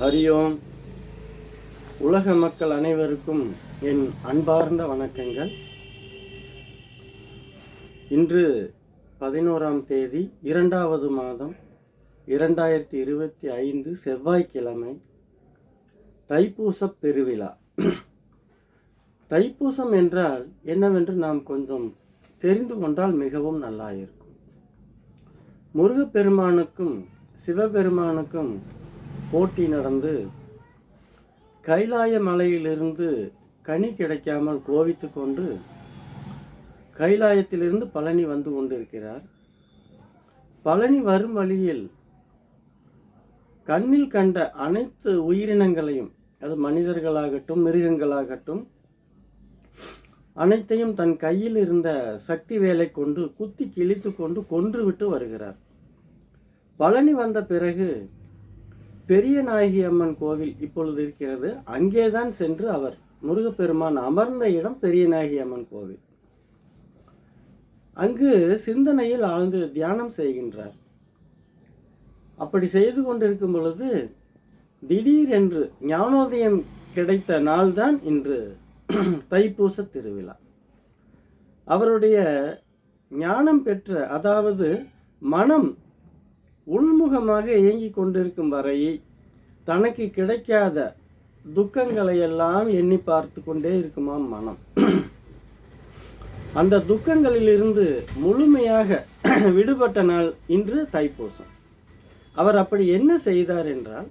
ஹரியோம். உலக மக்கள் அனைவருக்கும் என் அன்பார்ந்த வணக்கங்கள். இன்று 11ஆம் தேதி 2வது மாதம் 2025 செவ்வாய்க்கிழமை, தைப்பூசப் பெருவிழா. தைப்பூசம் என்றால் என்னவென்று நாம் கொஞ்சம் தெரிந்து கொண்டால் மிகவும் நல்லாயிருக்கும். முருகப்பெருமானுக்கும் சிவபெருமானுக்கும் போட்டி நடந்து கைலாய மலையிலிருந்து கனி கிடைக்காமல் கோவித்து கொண்டு கைலாயத்திலிருந்து பழனி வந்து கொண்டிருக்கிறார். பழனி வரும் வழியில் கண்ணில் கண்ட அனைத்து உயிரினங்களையும், அது மனிதர்களாகட்டும் மிருகங்களாகட்டும், அனைத்தையும் தன் கையில் இருந்த சக்தி வேலை கொண்டு குத்தி கிழித்து கொண்டு கொன்றுவிட்டு வருகிறார். பழனி வந்த பிறகு பெரிய நாயகி அம்மன் கோவில் இப்பொழுது இருக்கிறது. அங்கேதான் சென்று அவர் முருகப்பெருமான் அமர்ந்த இடம் பெரிய நாயகி அம்மன் கோவில். அங்கு சிந்தனையில் ஆழ்ந்து தியானம் செய்கின்றார். அப்படி செய்து கொண்டிருக்கும் பொழுது திடீரென்று ஞானோதயம் கிடைத்த நாள்தான் இன்று தைப்பூச திருவிழா. அவருடைய ஞானம் பெற்ற, அதாவது மனம் உள்முகமாக இயங்கிக் கொண்டிருக்கும் வரை தனக்கு கிடைக்காத துக்கங்களை எல்லாம் எண்ணி பார்த்து கொண்டே இருக்குமாம் மனம். அந்த துக்கங்களிலிருந்து முழுமையாக விடுபட்ட நாள் இன்று தைப்பூசம். அவர் அப்படி என்ன செய்தார் என்றால்,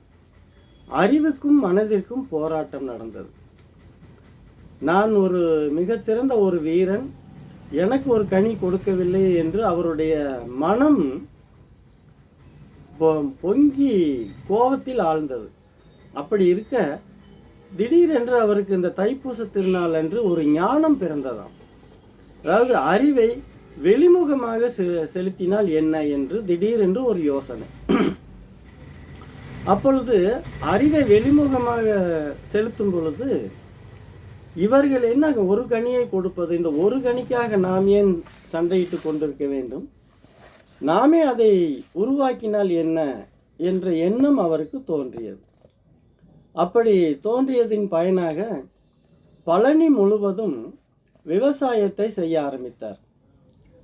அறிவுக்கும் மனதிற்கும் போராட்டம் நடந்தது. நான் ஒரு மிகச்சிறந்த ஒரு வீரன், எனக்கு ஒரு கனி கொடுக்கவில்லை என்று அவருடைய மனம் பொங்கி கோபத்தில் ஆழ்ந்தது. அப்படி இருக்க திடீரென்று அவருக்கு இந்த தைப்பூச திருநாள் என்று ஒரு ஞானம் பிறந்ததாம். அதாவது அறிவை வெளிமுகமாக செலுத்தினால் என்ன என்று திடீரென்று ஒரு யோசனை. அப்பொழுது அறிவை வெளிமுகமாக செலுத்தும் பொழுது இவர்கள் என்ன ஒரு கனியை கொடுப்பது, இந்த ஒரு கனிக்காக நாம் ஏன் சண்டையிட்டு கொண்டிருக்க வேண்டும், நாமே அதை உருவாக்கினால் என்ன என்ற எண்ணம் அவருக்கு தோன்றியது. அப்படி தோன்றியதின் பயனாக பழனி முழுவதும் விவசாயத்தை செய்ய ஆரம்பித்தார்.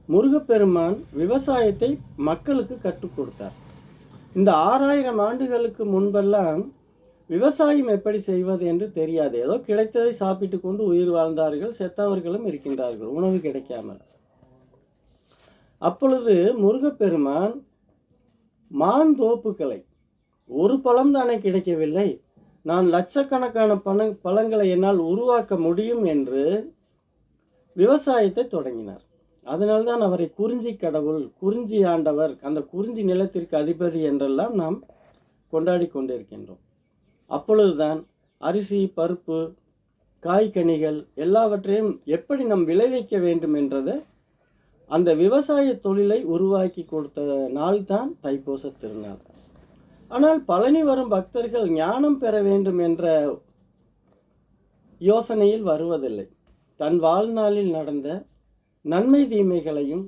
முருகப்பெருமான் விவசாயத்தை மக்களுக்கு கற்றுக் கொடுத்தார். இந்த 6000 ஆண்டுகளுக்கு முன்பெல்லாம் விவசாயம் எப்படி செய்வது என்று தெரியாது. ஏதோ கிடைத்ததை சாப்பிட்டு கொண்டு உயிர் வாழ்ந்தார்கள், செத்தவர்களும் இருக்கின்றார்கள் உணவு கிடைக்காமல். அப்பொழுது முருகப்பெருமான் மாந்தோப்புகளை, ஒரு பழம் தானே கிடைக்கவில்லை, நான் லட்சக்கணக்கான பழங்களை என்னால் உருவாக்க முடியும் என்று விவசாயத்தை தொடங்கினார். அதனால்தான் அவரை குறிஞ்சி கடவுள், குறிஞ்சி ஆண்டவர், அந்த குறிஞ்சி நிலத்திற்கு அதிபதி என்றெல்லாம் நாம் கொண்டாடி கொண்டிருக்கின்றோம். அப்பொழுதுதான் அரிசி, பருப்பு, காய்கனிகள் எல்லாவற்றையும் எப்படி நாம் விளைவிக்க வேண்டும் என்றதை, அந்த விவசாய தொழிலை உருவாக்கி கொடுத்த நாள் தான் தைப்பூச திருநாள். ஆனால் பழனி வரும் பக்தர்கள் ஞானம் பெற வேண்டும் என்ற யோசனையில் வருவதில்லை. தன் வாழ்நாளில் நடந்த நன்மை தீமைகளையும்,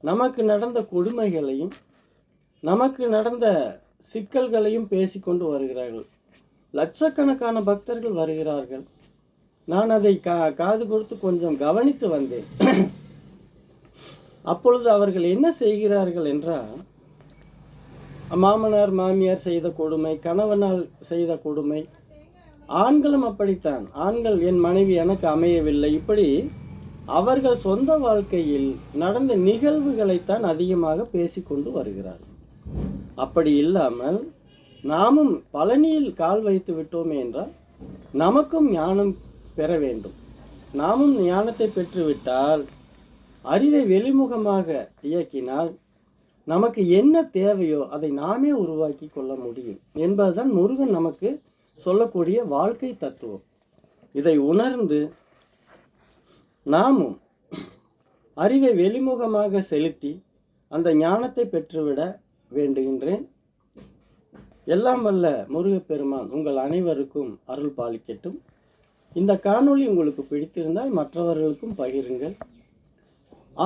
நமக்கு நடந்த கொடுமைகளையும், நமக்கு நடந்த சிக்கல்களையும் பேசிக்கொண்டு வருகிறார்கள். லட்சக்கணக்கான பக்தர்கள் வருகிறார்கள். நான் அதை காது கொடுத்து கொஞ்சம் கவனித்து வந்தேன். அப்பொழுது அவர்கள் என்ன செய்கிறார்கள் என்றால், மாமனார் மாமியார் செய்த கொடுமை, கணவனால் செய்த கொடுமை, ஆண்களும் அப்படித்தான். ஆண்கள் என் மனைவி எனக்கு அமையவில்லை, இப்படி அவர்கள் சொந்த வாழ்க்கையில் நடந்த நிகழ்வுகளைத்தான் அதிகமாக பேசிக்கொண்டு வருகிறார்கள். அப்படி இல்லாமல் நாமும் பழனியில் கால் வைத்து விட்டோமே என்றால் நமக்கும் ஞானம் பெற வேண்டும். நாமும் ஞானத்தை பெற்றுவிட்டால், அறிவை வெளிமுகமாக இயக்கினால் நமக்கு என்ன தேவையோ அதை நாமே உருவாக்கி கொள்ள முடியும் என்பதுதான் முருகன் நமக்கு சொல்லக்கூடிய வாழ்க்கை தத்துவம். இதை உணர்ந்து நாமும் அறிவை வெளிமுகமாக செலுத்தி அந்த ஞானத்தை பெற்றுவிட வேண்டுகின்றேன். எல்லாம் வல்ல முருகப்பெருமான் உங்கள் அனைவருக்கும் அருள் பாலிக்கட்டும். இந்த காணொளி உங்களுக்கு பிடித்திருந்தால் மற்றவர்களுக்கும் பகிருங்கள்.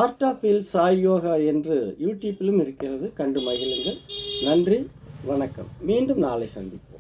Art of hill Sai yoga என்று யூடியூப்பிலும் இருக்கிறது, கண்டு மகிழுங்கள். நன்றி, வணக்கம். மீண்டும் நாளை சந்திப்போம்.